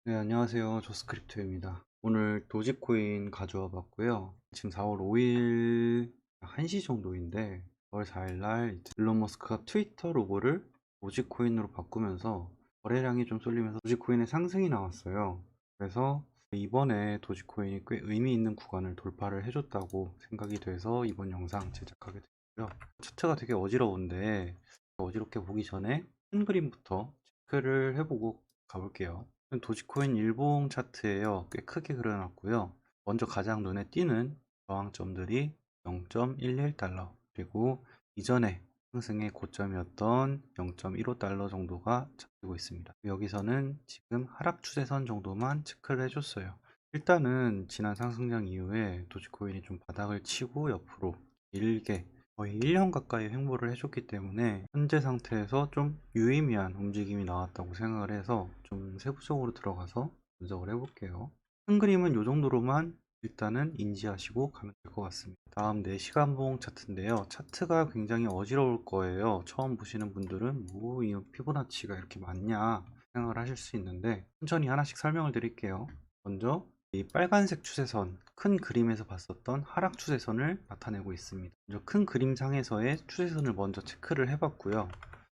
네, 안녕하세요. 조스크립트입니다. 오늘 도지코인 가져와 봤고요. 지금 4월 5일 1시 정도인데 4월 4일 날 일론 머스크가 트위터 로고를 도지코인으로 바꾸면서 거래량이 좀 쏠리면서 도지코인의 상승이 나왔어요. 그래서 이번에 도지코인이 꽤 의미 있는 구간을 돌파를 해줬다고 생각이 돼서 이번 영상 제작하게 됐고요. 차트가 되게 어지러운데 어지럽게 보기 전에 큰 그림부터 체크를 해보고 가볼게요. 도지코인 일봉 차트에요. 꽤 크게 그려놨고요. 먼저 가장 눈에 띄는 저항점들이 0.11달러, 그리고 이전에 상승의 고점이었던 0.15달러 정도가 잡히고 있습니다. 여기서는 지금 하락 추세선 정도만 체크를 해줬어요. 일단은 지난 상승장 이후에 도지코인이 좀 바닥을 치고 옆으로 길게 거의 1년 가까이 횡보를 해줬기 때문에 현재 상태에서 좀 유의미한 움직임이 나왔다고 생각을 해서 좀 세부적으로 들어가서 분석을 해볼게요. 큰 그림은 이 정도로만 일단은 인지하시고 가면 될 것 같습니다. 다음 4시간 봉 차트인데요. 차트가 굉장히 어지러울 거예요. 처음 보시는 분들은 뭐 이 피보나치가 이렇게 많냐 생각을 하실 수 있는데 천천히 하나씩 설명을 드릴게요. 먼저 이 빨간색 추세선, 큰 그림에서 봤었던 하락 추세선을 나타내고 있습니다. 먼저 큰 그림상에서의 추세선을 먼저 체크를 해봤고요.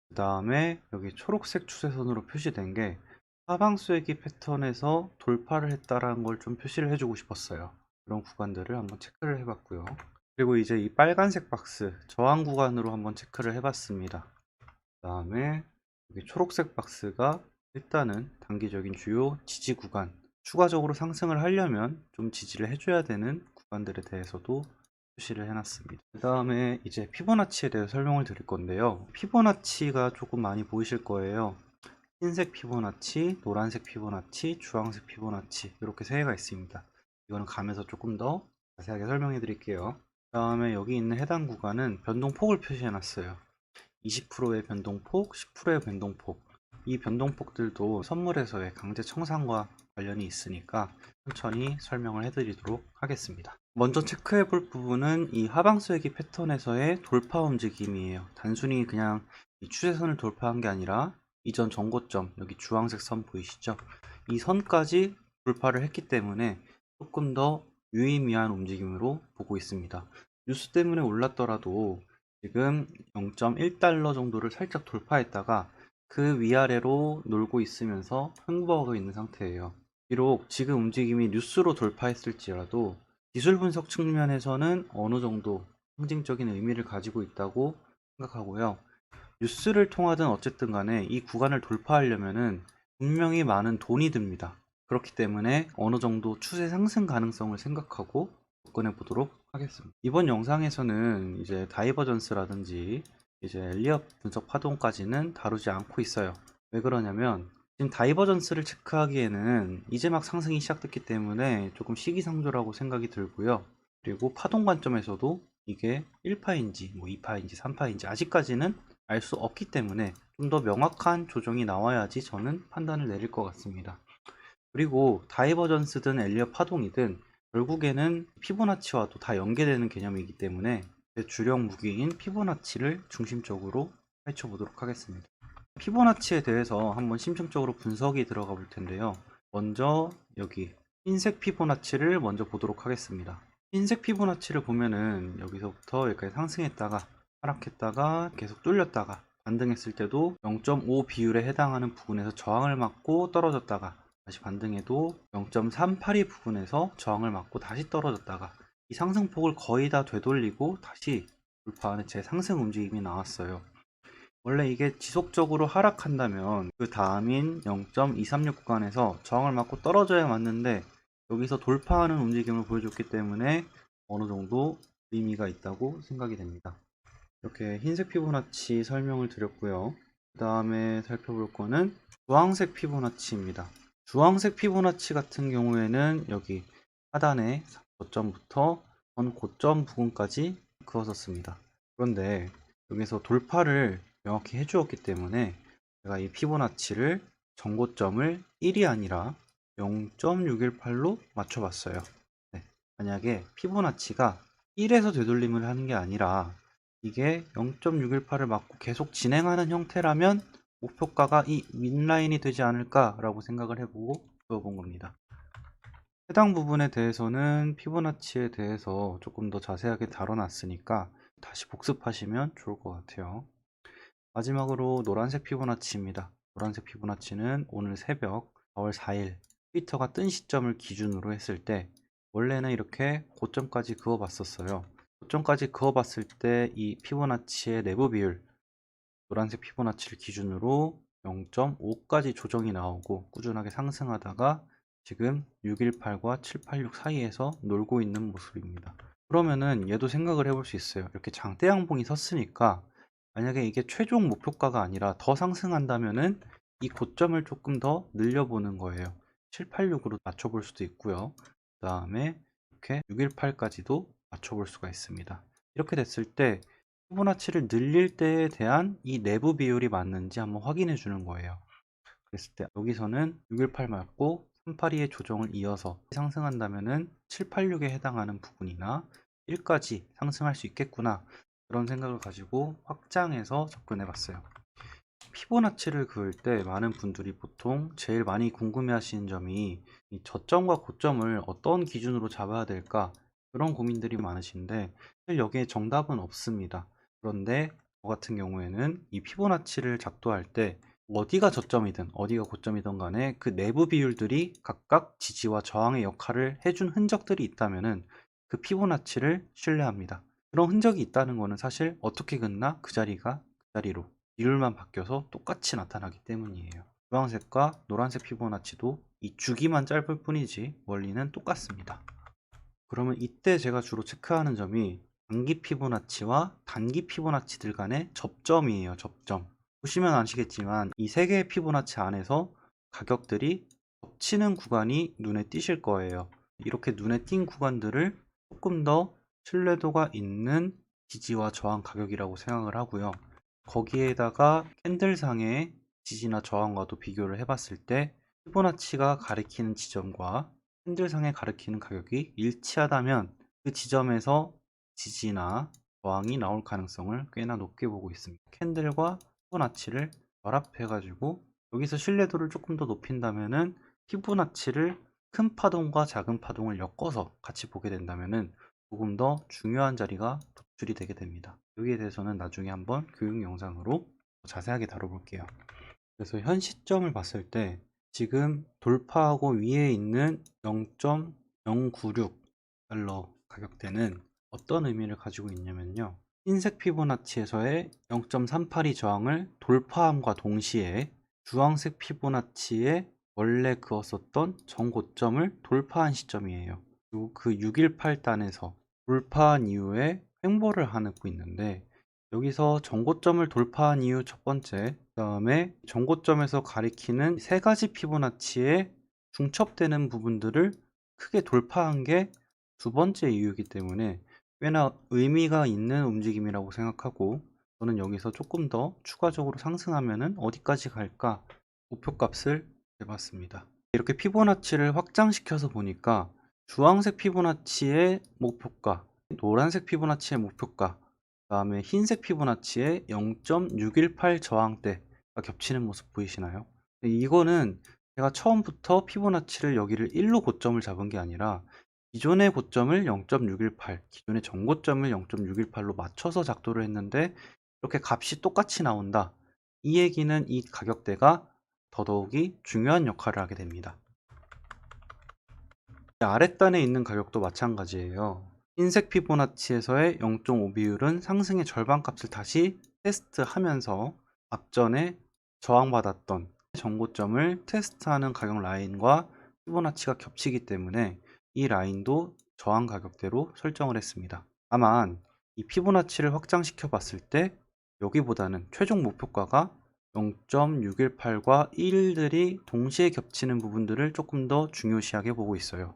그 다음에 여기 초록색 추세선으로 표시된 게 하방수익이 패턴에서 돌파를 했다라는 걸 좀 표시를 해주고 싶었어요. 그런 구간들을 한번 체크를 해봤고요. 그리고 이제 이 빨간색 박스, 저항 구간으로 한번 체크를 해봤습니다. 그 다음에 여기 초록색 박스가 일단은 단기적인 주요 지지 구간, 추가적으로 상승을 하려면 좀 지지를 해줘야 되는 구간들에 대해서도 표시를 해놨습니다. 그 다음에 이제 피보나치에 대해 설명을 드릴 건데요. 피보나치가 조금 많이 보이실 거예요. 흰색 피보나치, 노란색 피보나치, 주황색 피보나치 이렇게 세 개가 있습니다. 이거는 가면서 조금 더 자세하게 설명해 드릴게요. 그 다음에 여기 있는 해당 구간은 변동폭을 표시해 놨어요. 20%의 변동폭, 10%의 변동폭. 이 변동폭들도 선물에서의 강제 청산과 관련이 있으니까 천천히 설명을 해드리도록 하겠습니다. 먼저 체크해 볼 부분은 이 하방수익이 패턴에서의 돌파 움직임이에요. 단순히 그냥 이 추세선을 돌파한 게 아니라 이전 전고점, 여기 주황색 선 보이시죠? 이 선까지 돌파를 했기 때문에 조금 더 유의미한 움직임으로 보고 있습니다. 뉴스 때문에 올랐더라도 지금 0.1달러 정도를 살짝 돌파했다가 그 위아래로 놀고 있으면서 횡보하고 있는 상태예요. 비록 지금 움직임이 뉴스로 돌파했을지라도 기술 분석 측면에서는 어느 정도 상징적인 의미를 가지고 있다고 생각하고요. 뉴스를 통하든 어쨌든 간에 이 구간을 돌파하려면은 분명히 많은 돈이 듭니다. 그렇기 때문에 어느 정도 추세 상승 가능성을 생각하고 접근해 보도록 하겠습니다. 이번 영상에서는 이제 다이버전스라든지 이제 엘리엇 분석 파동까지는 다루지 않고 있어요. 왜 그러냐면 지금 다이버전스를 체크하기에는 이제 막 상승이 시작됐기 때문에 조금 시기상조라고 생각이 들고요. 그리고 파동 관점에서도 이게 1파인지 뭐 2파인지 3파인지 아직까지는 알 수 없기 때문에 좀 더 명확한 조정이 나와야지 저는 판단을 내릴 것 같습니다. 그리고 다이버전스든 엘리엇 파동이든 결국에는 피보나치와도 다 연계되는 개념이기 때문에 제 주력 무기인 피보나치를 중심적으로 펼쳐보도록 하겠습니다. 피보나치에 대해서 한번 심층적으로 분석이 들어가 볼 텐데요. 먼저 여기 흰색 피보나치를 먼저 보도록 하겠습니다. 흰색 피보나치를 보면은 여기서부터 여기까지 상승했다가 하락했다가 계속 뚫렸다가 반등했을 때도 0.5 비율에 해당하는 부분에서 저항을 맞고 떨어졌다가 다시 반등해도 0.382 부분에서 저항을 맞고 다시 떨어졌다가 이 상승폭을 거의 다 되돌리고 다시 돌파하는 제 상승 움직임이 나왔어요. 원래 이게 지속적으로 하락한다면 그 다음인 0.236 구간에서 저항을 맞고 떨어져야 맞는데 여기서 돌파하는 움직임을 보여줬기 때문에 어느 정도 의미가 있다고 생각이 됩니다. 이렇게 흰색 피보나치 설명을 드렸고요. 그 다음에 살펴볼 거는 주황색 피보나치입니다. 주황색 피보나치 같은 경우에는 여기 하단에 저점부터 전 고점 부분까지 그었었습니다. 그런데 여기서 돌파를 명확히 해주었기 때문에 제가 이 피보나치를 전고점을 1이 아니라 0.618로 맞춰봤어요. 네, 만약에 피보나치가 1에서 되돌림을 하는 게 아니라 이게 0.618을 맞고 계속 진행하는 형태라면 목표가가 이 윗라인이 되지 않을까라고 생각을 해보고 그어본 겁니다. 해당 부분에 대해서는 피보나치에 대해서 조금 더 자세하게 다뤄놨으니까 다시 복습하시면 좋을 것 같아요. 마지막으로 노란색 피보나치입니다. 노란색 피보나치는 오늘 새벽 4월 4일 트위터가 뜬 시점을 기준으로 했을 때 원래는 이렇게 고점까지 그어봤었어요. 고점까지 그어봤을 때 이 피보나치의 내부 비율, 노란색 피보나치를 기준으로 0.5까지 조정이 나오고 꾸준하게 상승하다가 지금 618과 786 사이에서 놀고 있는 모습입니다. 그러면은 얘도 생각을 해볼 수 있어요. 이렇게 장대 양봉이 섰으니까 만약에 이게 최종 목표가가 아니라 더 상승한다면은 이 고점을 조금 더 늘려보는 거예요. 786으로 맞춰볼 수도 있고요. 그 다음에 이렇게 618까지도 맞춰볼 수가 있습니다. 이렇게 됐을 때 피보나치를 늘릴 때에 대한 이 내부 비율이 맞는지 한번 확인해 주는 거예요. 그랬을 때 여기서는 618 맞고 382의 조정을 이어서 상승한다면은 786에 해당하는 부분이나 1까지 상승할 수 있겠구나, 그런 생각을 가지고 확장해서 접근해 봤어요. 피보나치를 그을 때 많은 분들이 보통 제일 많이 궁금해 하시는 점이 이 저점과 고점을 어떤 기준으로 잡아야 될까, 그런 고민들이 많으신데 사실 여기에 정답은 없습니다. 그런데 저 같은 경우에는 이 피보나치를 작도할 때 어디가 저점이든 어디가 고점이든 간에 그 내부 비율들이 각각 지지와 저항의 역할을 해준 흔적들이 있다면은 그 피보나치를 신뢰합니다. 그런 흔적이 있다는 거는 사실 어떻게 긋나 그 자리가 그 자리로 비율만 바뀌어서 똑같이 나타나기 때문이에요. 주황색과 노란색 피보나치도 이 주기만 짧을 뿐이지 원리는 똑같습니다. 그러면 이때 제가 주로 체크하는 점이 단기 피보나치와 단기 피보나치들 간의 접점이에요. 접점. 보시면 아시겠지만 이 세 개의 피보나치 안에서 가격들이 겹치는 구간이 눈에 띄실 거예요. 이렇게 눈에 띈 구간들을 조금 더 신뢰도가 있는 지지와 저항 가격이라고 생각을 하고요. 거기에다가 캔들상의 지지나 저항과도 비교를 해봤을 때 피보나치가 가리키는 지점과 캔들상에 가리키는 가격이 일치하다면 그 지점에서 지지나 저항이 나올 가능성을 꽤나 높게 보고 있습니다. 캔들과 피보나치를 결합해 가지고 여기서 신뢰도를 조금 더 높인다면은 피보나치를 큰 파동과 작은 파동을 엮어서 같이 보게 된다면은 조금 더 중요한 자리가 도출이 되게 됩니다. 여기에 대해서는 나중에 한번 교육 영상으로 자세하게 다뤄볼게요. 그래서 현 시점을 봤을 때 지금 돌파하고 위에 있는 0.096달러 가격대는 어떤 의미를 가지고 있냐면요. 흰색 피보나치에서의 0.382 저항을 돌파함과 동시에 주황색 피보나치의 원래 그었었던 전고점을 돌파한 시점이에요. 그리고 그 618단에서 돌파한 이후에 횡보를 하고 있는데 여기서 전고점을 돌파한 이후 첫 번째, 그 다음에 전고점에서 가리키는 세 가지 피보나치에 중첩되는 부분들을 크게 돌파한 게 두 번째 이유이기 때문에 꽤나 의미가 있는 움직임이라고 생각하고 저는 여기서 조금 더 추가적으로 상승하면은 어디까지 갈까 목표값을 재봤습니다. 이렇게 피보나치를 확장시켜서 보니까 주황색 피보나치의 목표가, 노란색 피보나치의 목표가, 그 다음에 흰색 피보나치의 0.618 저항대가 겹치는 모습 보이시나요? 이거는 제가 처음부터 피보나치를 여기를 1로 고점을 잡은 게 아니라 기존의 고점을 0.618, 기존의 전고점을 0.618로 맞춰서 작도를 했는데 이렇게 값이 똑같이 나온다. 이 얘기는 이 가격대가 더더욱이 중요한 역할을 하게 됩니다. 아랫단에 있는 가격도 마찬가지예요. 흰색 피보나치에서의 0.5 비율은 상승의 절반값을 다시 테스트하면서 앞전에 저항받았던 전고점을 테스트하는 가격 라인과 피보나치가 겹치기 때문에 이 라인도 저항 가격대로 설정을 했습니다. 다만 이 피보나치를 확장시켜 봤을 때 여기보다는 최종 목표가가 0.618과 1들이 동시에 겹치는 부분들을 조금 더 중요시하게 보고 있어요.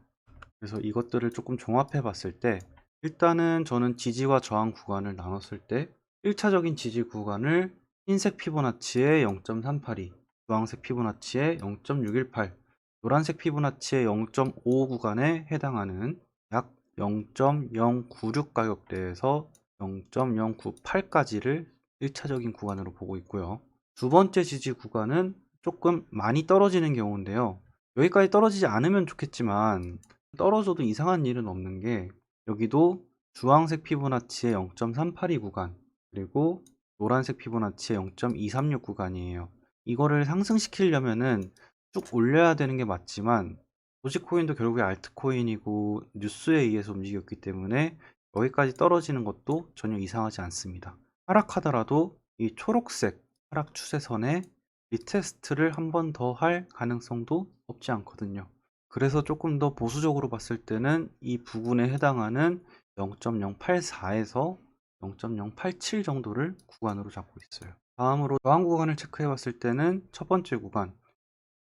그래서 이것들을 조금 종합해 봤을 때 일단은 저는 지지와 저항 구간을 나눴을 때 1차적인 지지 구간을 흰색 피보나치의 0.382, 주황색 피보나치의 0.618, 노란색 피보나치의 0.5 구간에 해당하는 약 0.096 가격대에서 0.098까지를 1차적인 구간으로 보고 있고요. 두 번째 지지 구간은 조금 많이 떨어지는 경우인데요. 여기까지 떨어지지 않으면 좋겠지만 떨어져도 이상한 일은 없는 게 여기도 주황색 피보나치의 0.382 구간 그리고 노란색 피보나치의 0.236 구간이에요. 이거를 상승시키려면은 쭉 올려야 되는 게 맞지만 도지코인도 결국에 알트코인이고 뉴스에 의해서 움직였기 때문에 여기까지 떨어지는 것도 전혀 이상하지 않습니다. 하락하더라도 이 초록색 하락 추세선에 리테스트를 한 번 더 할 가능성도 없지 않거든요. 그래서 조금 더 보수적으로 봤을 때는 이 부분에 해당하는 0.084에서 0.087 정도를 구간으로 잡고 있어요. 다음으로 저항 구간을 체크해 봤을 때는 첫 번째 구간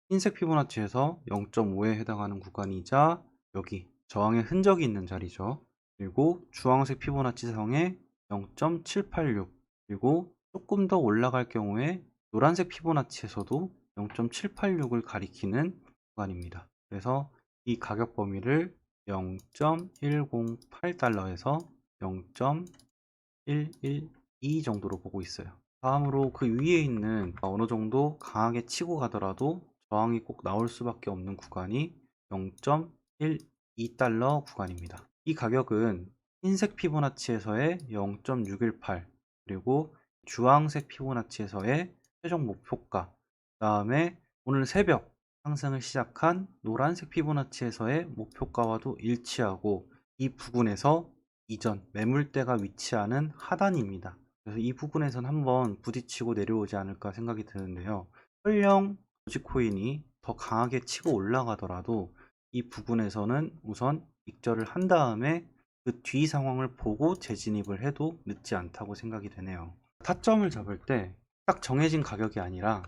흰색 피보나치에서 0.5에 해당하는 구간이자 여기 저항의 흔적이 있는 자리죠. 그리고 주황색 피보나치 상에 0.786 그리고 조금 더 올라갈 경우에 노란색 피보나치에서도 0.786을 가리키는 구간입니다. 그래서 이 가격 범위를 0.108달러에서 0.112 정도로 보고 있어요. 다음으로 그 위에 있는 어느 정도 강하게 치고 가더라도 저항이 꼭 나올 수밖에 없는 구간이 0.12달러 구간입니다. 이 가격은 흰색 피보나치에서의 0.618 그리고 주황색 피보나치에서의 최종 목표가 그 다음에 오늘 새벽 상승을 시작한 노란색 피보나치에서의 목표가와도 일치하고 이 부분에서 이전 매물대가 위치하는 하단입니다. 그래서 이 부분에선 한번 부딪히고 내려오지 않을까 생각이 드는데요. 설령 도지코인이 더 강하게 치고 올라가더라도 이 부분에서는 우선 익절을 한 다음에 그 뒤 상황을 보고 재진입을 해도 늦지 않다고 생각이 되네요. 타점을 잡을 때 딱 정해진 가격이 아니라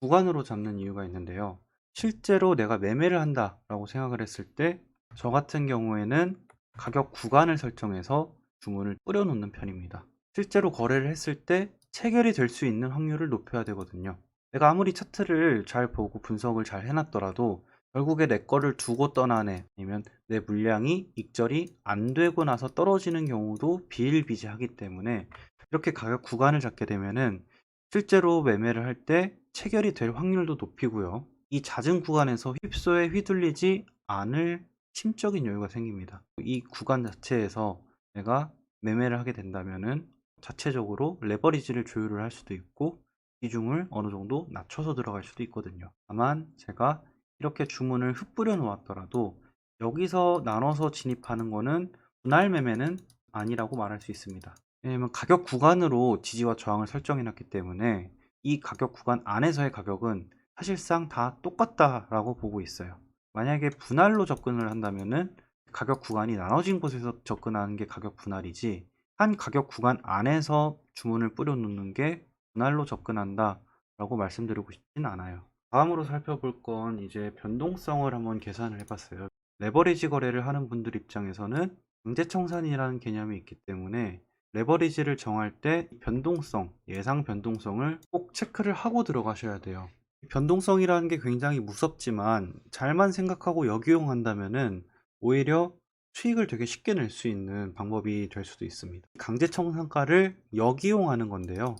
구간으로 잡는 이유가 있는데요. 실제로 내가 매매를 한다라고 생각을 했을 때 저 같은 경우에는 가격 구간을 설정해서 주문을 뿌려놓는 편입니다. 실제로 거래를 했을 때 체결이 될 수 있는 확률을 높여야 되거든요. 내가 아무리 차트를 잘 보고 분석을 잘 해놨더라도 결국에 내 거를 두고 떠나네 아니면 내 물량이 익절이 안 되고 나서 떨어지는 경우도 비일비재하기 때문에 이렇게 가격 구간을 잡게 되면은 실제로 매매를 할 때 체결이 될 확률도 높이고요. 이 잦은 구간에서 휩소에 휘둘리지 않을 심적인 여유가 생깁니다. 이 구간 자체에서 내가 매매를 하게 된다면은 자체적으로 레버리지를 조율을 할 수도 있고 비중을 어느 정도 낮춰서 들어갈 수도 있거든요. 다만 제가 이렇게 주문을 흩뿌려 놓았더라도 여기서 나눠서 진입하는 거는 분할 매매는 아니라고 말할 수 있습니다. 왜냐면 가격 구간으로 지지와 저항을 설정해 놨기 때문에 이 가격 구간 안에서의 가격은 사실상 다 똑같다라고 보고 있어요. 만약에 분할로 접근을 한다면은 가격 구간이 나눠진 곳에서 접근하는 게 가격 분할이지 한 가격 구간 안에서 주문을 뿌려놓는 게 분할로 접근한다 라고 말씀드리고 싶진 않아요. 다음으로 살펴볼 건 이제 변동성을 한번 계산을 해봤어요. 레버리지 거래를 하는 분들 입장에서는 강제청산이라는 개념이 있기 때문에 레버리지를 정할 때 변동성, 예상 변동성을 꼭 체크를 하고 들어가셔야 돼요. 변동성이라는 게 굉장히 무섭지만 잘만 생각하고 역이용한다면은 오히려 수익을 되게 쉽게 낼 수 있는 방법이 될 수도 있습니다. 강제청산가를 역이용하는 건데요.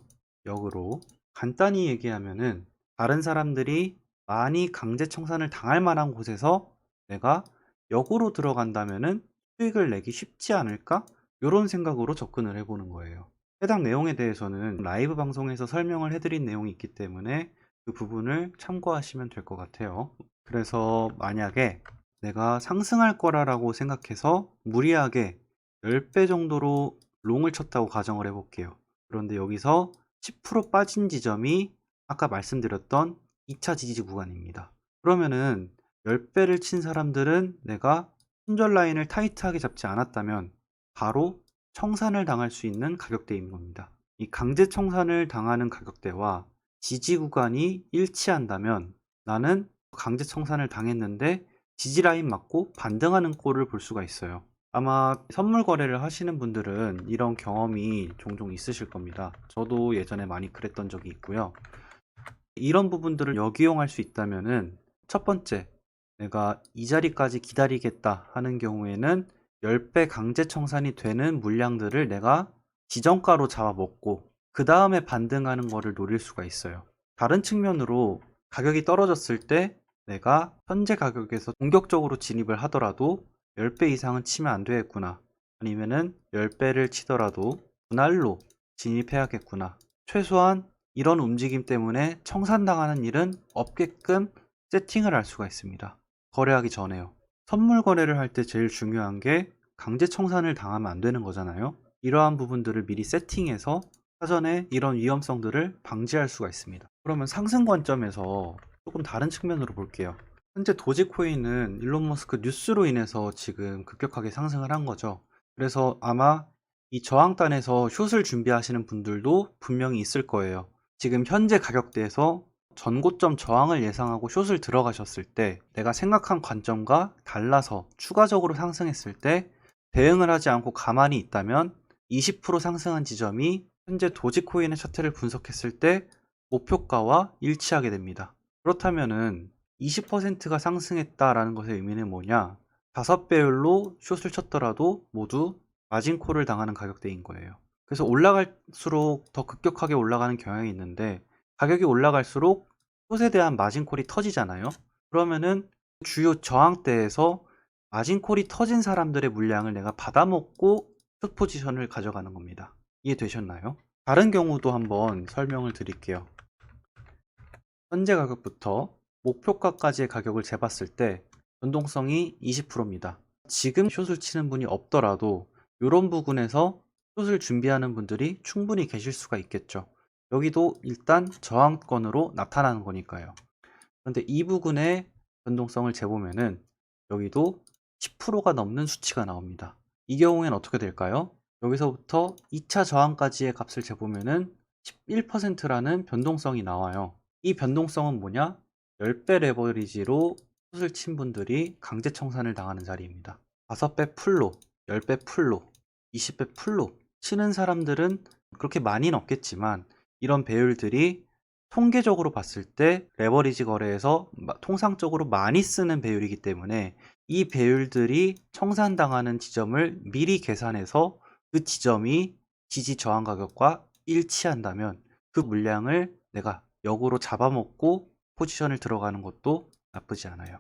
역으로 간단히 얘기하면은 다른 사람들이 많이 강제청산을 당할 만한 곳에서 내가 역으로 들어간다면은 수익을 내기 쉽지 않을까? 이런 생각으로 접근을 해보는 거예요. 해당 내용에 대해서는 라이브 방송에서 설명을 해드린 내용이 있기 때문에 그 부분을 참고하시면 될 것 같아요. 그래서 만약에 내가 상승할 거라고 생각해서 무리하게 10배 정도로 롱을 쳤다고 가정을 해볼게요. 그런데 여기서 10% 빠진 지점이 아까 말씀드렸던 2차 지지 구간입니다. 그러면은 10배를 친 사람들은 내가 손절 라인을 타이트하게 잡지 않았다면 바로 청산을 당할 수 있는 가격대인 겁니다. 이 강제 청산을 당하는 가격대와 지지 구간이 일치한다면 나는 강제 청산을 당했는데 지지 라인 맞고 반등하는 꼴을 볼 수가 있어요. 아마 선물 거래를 하시는 분들은 이런 경험이 종종 있으실 겁니다. 저도 예전에 많이 그랬던 적이 있고요. 이런 부분들을 역이용할 수 있다면은 첫 번째, 내가 이 자리까지 기다리겠다 하는 경우에는 10배 강제 청산이 되는 물량들을 내가 지정가로 잡아먹고 그 다음에 반등하는 거를 노릴 수가 있어요. 다른 측면으로 가격이 떨어졌을 때 내가 현재 가격에서 공격적으로 진입을 하더라도 10배 이상은 치면 안 되겠구나. 아니면은 10배를 치더라도 분할로 진입해야겠구나. 최소한 이런 움직임 때문에 청산당하는 일은 없게끔 세팅을 할 수가 있습니다. 거래하기 전에요. 선물 거래를 할 때 제일 중요한 게 강제 청산을 당하면 안 되는 거잖아요. 이러한 부분들을 미리 세팅해서 사전에 이런 위험성들을 방지할 수가 있습니다. 그러면 상승 관점에서 조금 다른 측면으로 볼게요. 현재 도지코인은 일론 머스크 뉴스로 인해서 지금 급격하게 상승을 한 거죠. 그래서 아마 이 저항단에서 숏을 준비하시는 분들도 분명히 있을 거예요. 지금 현재 가격대에서 전고점 저항을 예상하고 숏을 들어가셨을 때 내가 생각한 관점과 달라서 추가적으로 상승했을 때 대응을 하지 않고 가만히 있다면 20% 상승한 지점이 현재 도지코인의 차트를 분석했을 때 목표가와 일치하게 됩니다. 그렇다면은 20%가 상승했다라는 것의 의미는 뭐냐? 5배율로 숏을 쳤더라도 모두 마진콜을 당하는 가격대인 거예요. 그래서 올라갈수록 더 급격하게 올라가는 경향이 있는데 가격이 올라갈수록 숏에 대한 마진콜이 터지잖아요. 그러면은 주요 저항대에서 마진콜이 터진 사람들의 물량을 내가 받아먹고 숏 포지션을 가져가는 겁니다. 이해되셨나요? 다른 경우도 한번 설명을 드릴게요. 현재 가격부터 목표가까지의 가격을 재봤을 때 변동성이 20%입니다. 지금 숏을 치는 분이 없더라도 이런 부분에서 숏을 준비하는 분들이 충분히 계실 수가 있겠죠. 여기도 일단 저항권으로 나타나는 거니까요. 그런데 이 부분의 변동성을 재보면은 여기도 10%가 넘는 수치가 나옵니다. 이 경우에는 어떻게 될까요? 여기서부터 2차 저항까지의 값을 재보면은 11%라는 변동성이 나와요. 이 변동성은 뭐냐? 10배 레버리지로 숏을 친 분들이 강제 청산을 당하는 자리입니다. 5배 풀로, 10배 풀로, 20배 풀로 치는 사람들은 그렇게 많이는 없겠지만 이런 배율들이 통계적으로 봤을 때 레버리지 거래에서 통상적으로 많이 쓰는 배율이기 때문에 이 배율들이 청산당하는 지점을 미리 계산해서 그 지점이 지지 저항 가격과 일치한다면 그 물량을 내가 역으로 잡아먹고 포지션을 들어가는 것도 나쁘지 않아요.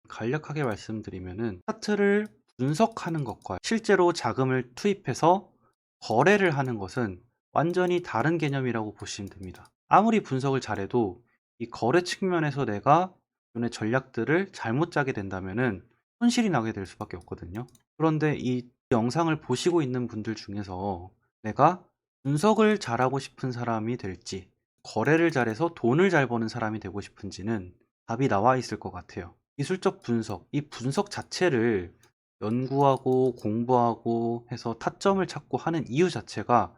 간략하게 말씀드리면은 차트를 분석하는 것과 실제로 자금을 투입해서 거래를 하는 것은 완전히 다른 개념이라고 보시면 됩니다. 아무리 분석을 잘해도 이 거래 측면에서 내가 기존의 전략들을 잘못 짜게 된다면은 손실이 나게 될 수밖에 없거든요. 그런데 이 영상을 보시고 있는 분들 중에서 내가 분석을 잘하고 싶은 사람이 될지 거래를 잘해서 돈을 잘 버는 사람이 되고 싶은지는 답이 나와 있을 것 같아요. 기술적 분석, 이 분석 자체를 연구하고 공부하고 해서 타점을 찾고 하는 이유 자체가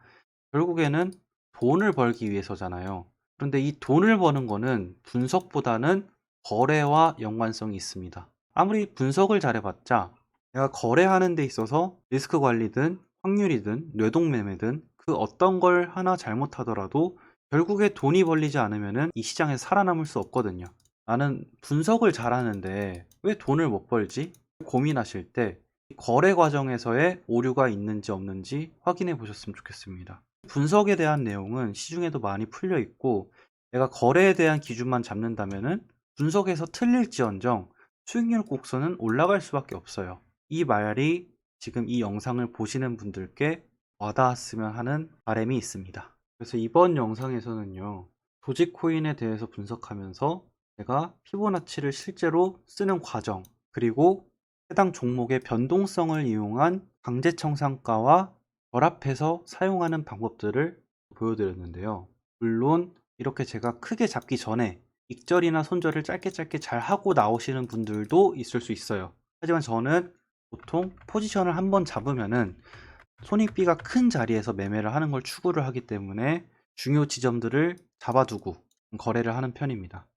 결국에는 돈을 벌기 위해서잖아요. 그런데 이 돈을 버는 거는 분석보다는 거래와 연관성이 있습니다. 아무리 분석을 잘해봤자 내가 거래하는 데 있어서 리스크 관리든 확률이든 뇌동매매든 그 어떤 걸 하나 잘못하더라도 결국에 돈이 벌리지 않으면 이 시장에서 살아남을 수 없거든요. 나는 분석을 잘하는데 왜 돈을 못 벌지? 고민하실 때 거래 과정에서의 오류가 있는지 없는지 확인해 보셨으면 좋겠습니다. 분석에 대한 내용은 시중에도 많이 풀려 있고 내가 거래에 대한 기준만 잡는다면은 분석에서 틀릴지언정 수익률 곡선은 올라갈 수밖에 없어요. 이 말이 지금 이 영상을 보시는 분들께 와닿았으면 하는 바람이 있습니다. 그래서 이번 영상에서는요, 도지코인에 대해서 분석하면서 제가 피보나치를 실제로 쓰는 과정, 그리고 해당 종목의 변동성을 이용한 강제청산가와 결합해서 사용하는 방법들을 보여드렸는데요. 물론 이렇게 제가 크게 잡기 전에 익절이나 손절을 짧게 잘 하고 나오시는 분들도 있을 수 있어요. 하지만 저는 보통 포지션을 한번 잡으면은 손익비가 큰 자리에서 매매를 하는 걸 추구를 하기 때문에 중요 지점들을 잡아두고 거래를 하는 편입니다.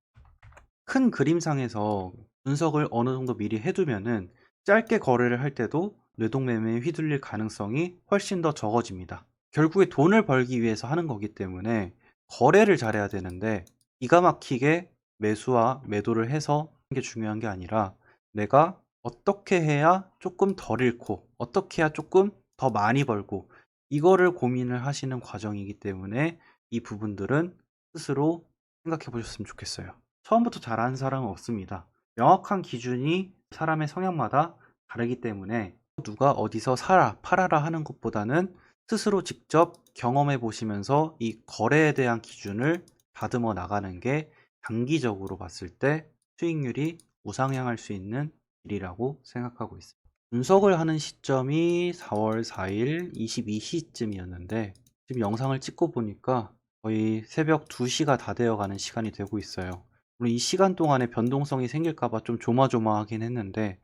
큰 그림상에서 분석을 어느 정도 미리 해두면은 짧게 거래를 할 때도 뇌동매매에 휘둘릴 가능성이 훨씬 더 적어집니다. 결국에 돈을 벌기 위해서 하는 거기 때문에 거래를 잘해야 되는데 기가 막히게 매수와 매도를 해서 하는 게 중요한 게 아니라 내가 어떻게 해야 조금 덜 잃고 어떻게 해야 조금 더 많이 벌고 이거를 고민을 하시는 과정이기 때문에 이 부분들은 스스로 생각해 보셨으면 좋겠어요. 처음부터 잘하는 사람은 없습니다. 명확한 기준이 사람의 성향마다 다르기 때문에 누가 어디서 사라, 팔아라 하는 것보다는 스스로 직접 경험해 보시면서 이 거래에 대한 기준을 다듬어 나가는 게 장기적으로 봤을 때 수익률이 우상향할 수 있는 일이라고 생각하고 있습니다. 분석을 하는 시점이 4월 4일 22시쯤이었는데 지금 영상을 찍고 보니까 거의 새벽 2시가 다 되어가는 시간이 되고 있어요. 물론 이 시간 동안에 변동성이 생길까봐 좀 조마조마하긴 했는데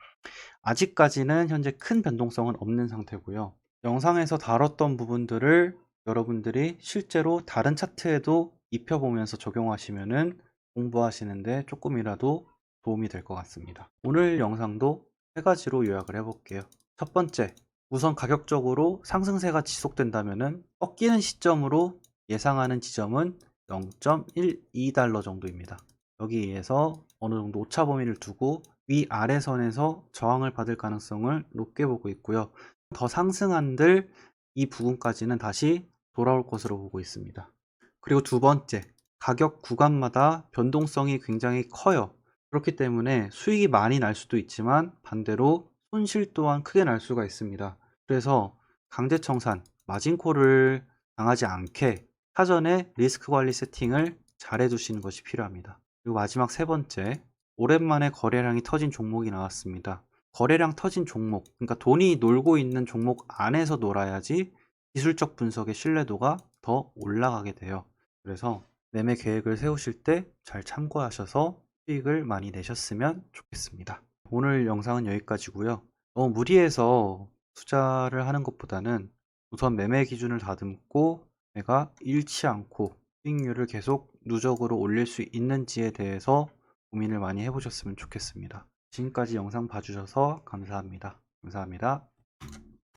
아직까지는 현재 큰 변동성은 없는 상태고요. 영상에서 다뤘던 부분들을 여러분들이 실제로 다른 차트에도 입혀보면서 적용하시면은 공부하시는데 조금이라도 도움이 될 것 같습니다. 오늘 영상도 세 가지로 요약을 해볼게요. 첫 번째, 우선 가격적으로 상승세가 지속된다면은 꺾이는 시점으로 예상하는 지점은 0.12달러 정도입니다. 여기에서 어느 정도 오차 범위를 두고 위아래 선에서 저항을 받을 가능성을 높게 보고 있고요. 더 상승한들 이 부분까지는 다시 돌아올 것으로 보고 있습니다. 그리고 두 번째, 가격 구간마다 변동성이 굉장히 커요. 그렇기 때문에 수익이 많이 날 수도 있지만 반대로 손실 또한 크게 날 수가 있습니다. 그래서 강제청산, 마진콜을 당하지 않게 사전에 리스크 관리 세팅을 잘 해두시는 것이 필요합니다. 그리고 마지막 세 번째, 오랜만에 거래량이 터진 종목이 나왔습니다. 거래량 터진 종목, 그러니까 돈이 놀고 있는 종목 안에서 놀아야지 기술적 분석의 신뢰도가 더 올라가게 돼요. 그래서 매매 계획을 세우실 때 잘 참고하셔서 수익을 많이 내셨으면 좋겠습니다. 오늘 영상은 여기까지고요. 너무 무리해서 투자를 하는 것보다는 우선 매매 기준을 다듬고 내가 잃지 않고 수익률을 계속 누적으로 올릴 수 있는지에 대해서 고민을 많이 해보셨으면 좋겠습니다. 지금까지 영상 봐주셔서 감사합니다. 감사합니다.